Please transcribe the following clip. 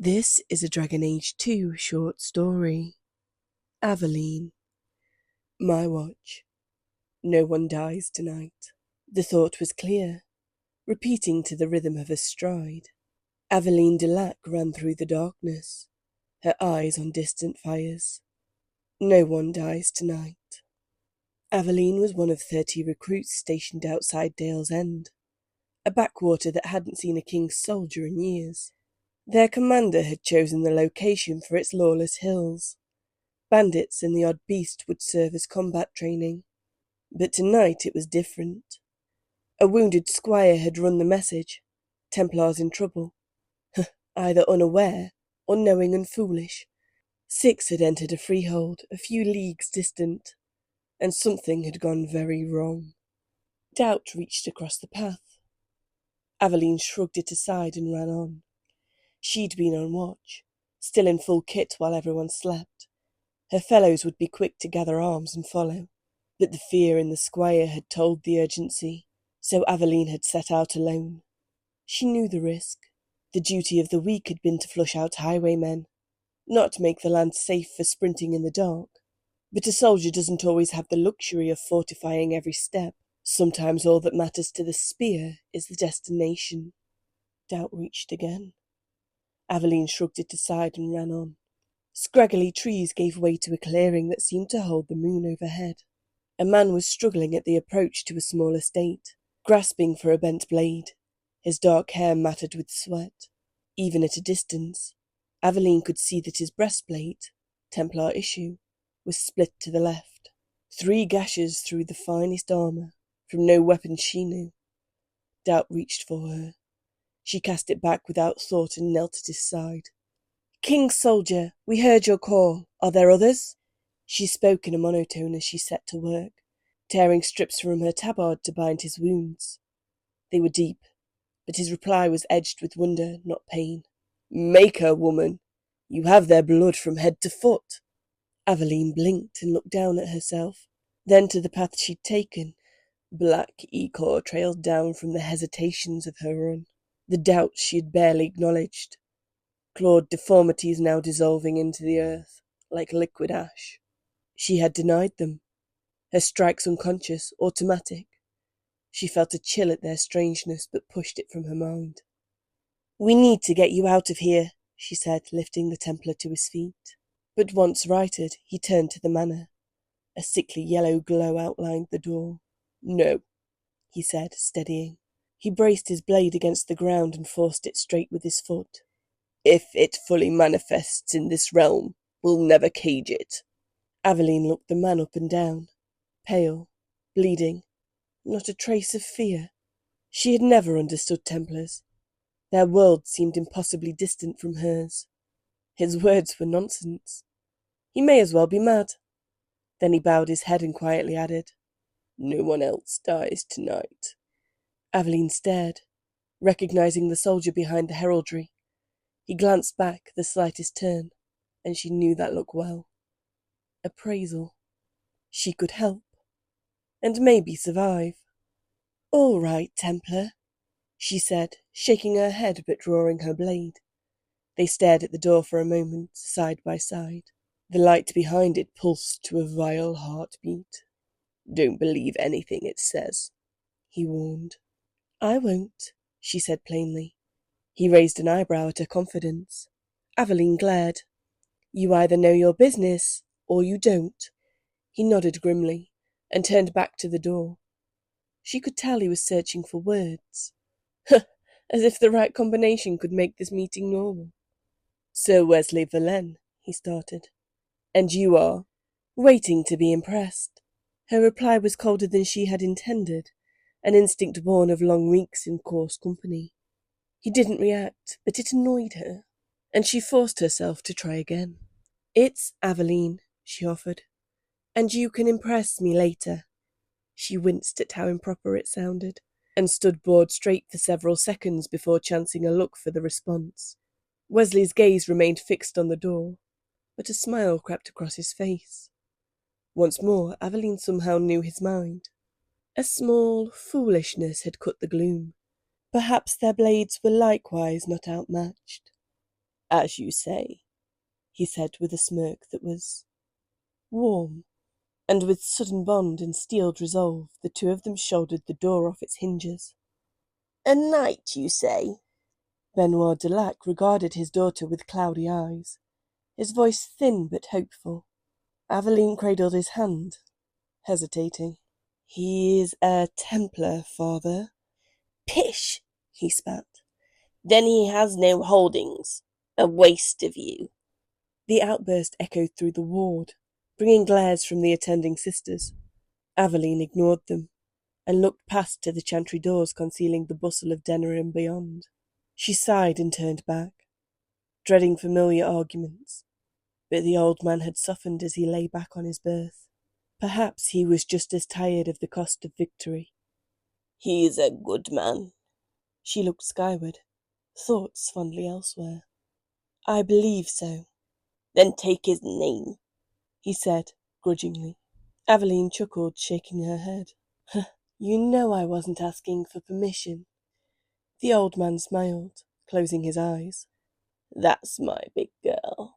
This is a Dragon Age 2 short story. Aveline. My watch. No one dies tonight. The thought was clear, repeating to the rhythm of her stride. Aveline de Lac ran through the darkness, her eyes on distant fires. No one dies tonight. Aveline was one of 30 recruits stationed outside Dale's End, a backwater that hadn't seen a king's soldier in years. Their commander had chosen the location for its lawless hills. Bandits and the odd beast would serve as combat training. But tonight it was different. A wounded squire had run the message. Templars in trouble. Either unaware or knowing and foolish. 6 had entered a freehold a few leagues distant, and something had gone very wrong. Doubt reached across the path. Aveline shrugged it aside and ran on. She'd been on watch, still in full kit while everyone slept. Her fellows would be quick to gather arms and follow. But the fear in the squire had told the urgency, so Aveline had set out alone. She knew the risk. The duty of the week had been to flush out highwaymen, not make the land safe for sprinting in the dark. But a soldier doesn't always have the luxury of fortifying every step. Sometimes all that matters to the spear is the destination. Doubt reached again. Aveline shrugged it aside and ran on. Scraggly trees gave way to a clearing that seemed to hold the moon overhead. A man was struggling at the approach to a small estate, grasping for a bent blade. His dark hair matted with sweat. Even at a distance, Aveline could see that his breastplate, Templar issue, was split to the left. 3 gashes through the finest armour, from no weapon she knew. Doubt reached for her. She cast it back without thought and knelt at his side. "King's soldier, we heard your call. Are there others?" She spoke in a monotone as she set to work, tearing strips from her tabard to bind his wounds. They were deep, but his reply was edged with wonder, not pain. "Make her, woman. You have their blood from head to foot." Aveline blinked and looked down at herself, then to the path she'd taken. Black ichor trailed down from the hesitations of her run, the doubts she had barely acknowledged. Clawed deformities now dissolving into the earth, like liquid ash. She had denied them. Her strikes unconscious, automatic. She felt a chill at their strangeness, but pushed it from her mind. "We need to get you out of here," she said, lifting the Templar to his feet. But once righted, he turned to the manor. A sickly yellow glow outlined the door. "No," he said, steadying. He braced his blade against the ground and forced it straight with his foot. "If it fully manifests in this realm, we'll never cage it." Aveline looked the man up and down, pale, bleeding, not a trace of fear. She had never understood Templars. Their world seemed impossibly distant from hers. His words were nonsense. He may as well be mad. Then he bowed his head and quietly added, "No one else dies tonight." Aveline stared, recognizing the soldier behind the heraldry. He glanced back, the slightest turn, and she knew that look well. Appraisal. She could help, and maybe survive. "All right, Templar," she said, shaking her head but drawing her blade. They stared at the door for a moment, side by side. The light behind it pulsed to a vile heartbeat. "Don't believe anything it says," he warned. "I won't," she said plainly. He raised an eyebrow at her confidence. Aveline glared. "You either know your business, or you don't." He nodded grimly, and turned back to the door. She could tell he was searching for words. As if the right combination could make this meeting normal. "Sir Wesley Verlaine," he started. "And you are?" Waiting to be impressed. Her reply was colder than she had intended, an instinct born of long weeks in coarse company. He didn't react, but it annoyed her, and she forced herself to try again. "It's Aveline," she offered, "and you can impress me later." She winced at how improper it sounded, and stood bored straight for several seconds before chancing a look for the response. Wesley's gaze remained fixed on the door, but a smile crept across his face. Once more, Aveline somehow knew his mind. A small foolishness had cut the gloom. Perhaps their blades were likewise not outmatched. As you say, he said with a smirk that was warm, and with sudden bond and steeled resolve the two of them shouldered the door off its hinges. A knight, you say? Benoit de Lac regarded his daughter with cloudy eyes, his voice thin but hopeful. Aveline cradled his hand, hesitating. He is a Templar, father. Pish! He spat. Then he has no holdings. A waste of you. The outburst echoed through the ward, bringing glares from the attending sisters. Aveline ignored them, and looked past to the chantry doors concealing the bustle of Denerim beyond. She sighed and turned back, dreading familiar arguments, but the old man had softened as he lay back on his berth. Perhaps he was just as tired of the cost of victory. He is a good man. She looked skyward, thoughts fondly elsewhere. I believe so. Then take his name, he said, grudgingly. Aveline chuckled, shaking her head. You know I wasn't asking for permission. The old man smiled, closing his eyes. That's my big girl.